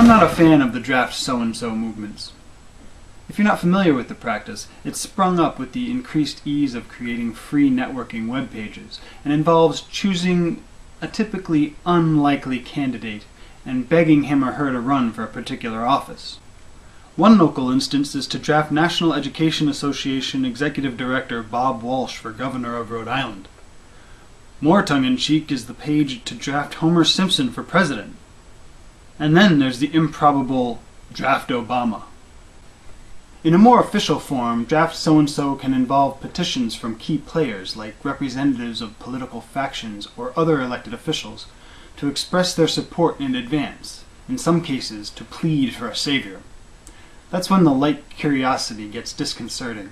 not a fan of the draft so-and-so movements. If you're not familiar with the practice, it sprung up with the increased ease of creating free networking web pages and involves choosing a typically unlikely candidate and begging him or her to run for a particular office. One local instance is to draft National Education Association Executive Director Bob Walsh for Governor of Rhode Island. More tongue-in-cheek is the page to draft Homer Simpson for President. And then there's the improbable Draft Obama. In a more official form, Draft So-and-so can involve petitions from key players like representatives of political factions or other elected officials to express their support in advance, in some cases to plead for a savior. That's when the light curiosity gets disconcerting.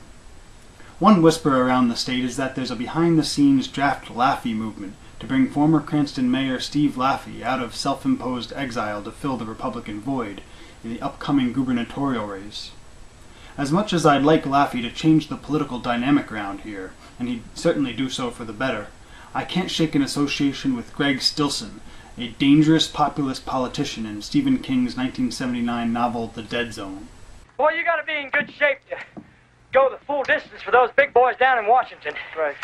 One whisper around the state is that there's a behind-the-scenes Draft Laffey movement to bring former Cranston Mayor Steve Laffey out of self-imposed exile to fill the Republican void in the upcoming gubernatorial race. As much as I'd like Laffey to change the political dynamic around here, and he'd certainly do so for the better, I can't shake an association with Greg Stilson, a dangerous populist politician in Stephen King's 1979 novel The Dead Zone. Boy, you gotta be in good shape to go the full distance for those big boys down in Washington. Right.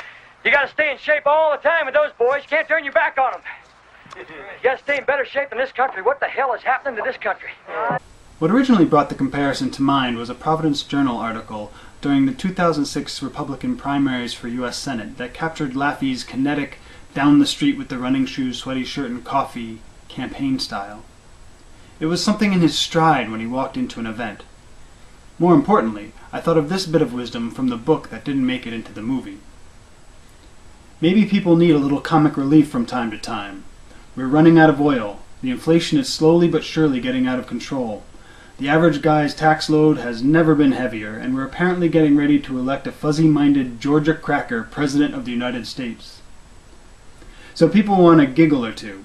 You gotta stay in shape all the time with those boys. You can't turn your back on them. You gotta stay in better shape than this country. What the hell is happening to this country? What originally brought the comparison to mind was a Providence Journal article during the 2006 Republican primaries for U.S. Senate that captured Laffey's kinetic, down-the-street-with-the-running-shoes, sweaty shirt and coffee campaign style. It was something in his stride when he walked into an event. More importantly, I thought of this bit of wisdom from the book that didn't make it into the movie. Maybe people need a little comic relief from time to time. We're running out of oil. The inflation is slowly but surely getting out of control. The average guy's tax load has never been heavier, and we're apparently getting ready to elect a fuzzy-minded Georgia cracker President of the United States. So people want a giggle or two.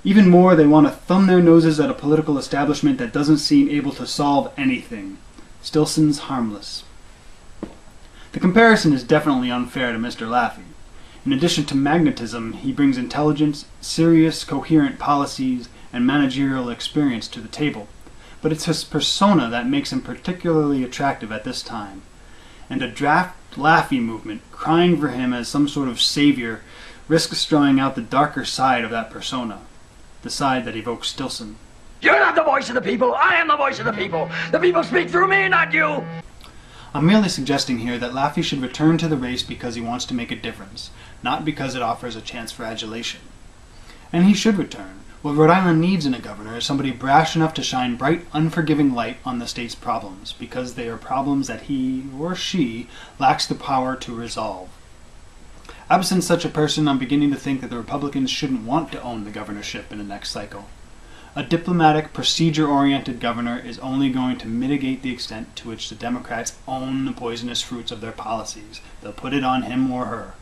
Even more, they want to thumb their noses at a political establishment that doesn't seem able to solve anything. Stilson's harmless. The comparison is definitely unfair to Mr. Laffey. In addition to magnetism, he brings intelligence, serious, coherent policies, and managerial experience to the table. But it's his persona that makes him particularly attractive at this time. And a Draft Laffey movement, crying for him as some sort of savior, risks drawing out the darker side of that persona, the side that evokes Stilson. You're not the voice of the people. I am the voice of the people. The people speak through me, not you. I'm merely suggesting here that Laffey should return to the race because he wants to make a difference, not because it offers a chance for adulation. And he should return. What Rhode Island needs in a governor is somebody brash enough to shine bright, unforgiving light on the state's problems, because they are problems that he, or she, lacks the power to resolve. Absent such a person, I'm beginning to think that the Republicans shouldn't want to own the governorship in the next cycle. A diplomatic, procedure-oriented governor is only going to mitigate the extent to which the Democrats own the poisonous fruits of their policies. They'll put it on him or her.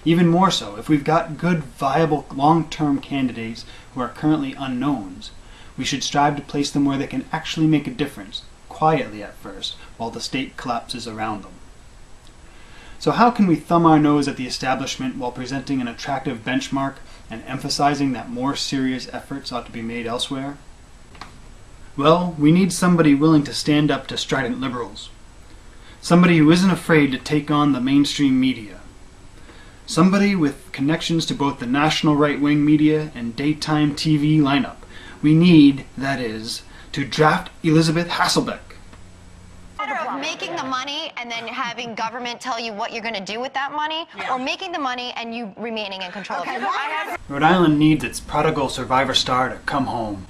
Even more so, if we've got good, viable, long-term candidates who are currently unknowns, we should strive to place them where they can actually make a difference, quietly at first, while the state collapses around them. So how can we thumb our nose at the establishment while presenting an attractive benchmark and emphasizing that more serious efforts ought to be made elsewhere? Well, we need somebody willing to stand up to strident liberals. Somebody who isn't afraid to take on the mainstream media. Somebody with connections to both the national right-wing media and daytime TV lineup. We need, that is, to draft Elizabeth Hasselbeck. Of making the money and then having government tell you what you're going to do with that money, or making the money and you remaining in control of it. Rhode Island needs its prodigal survivor star to come home.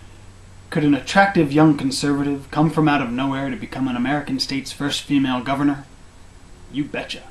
Could an attractive young conservative come from out of nowhere to become an American state's first female governor? You betcha.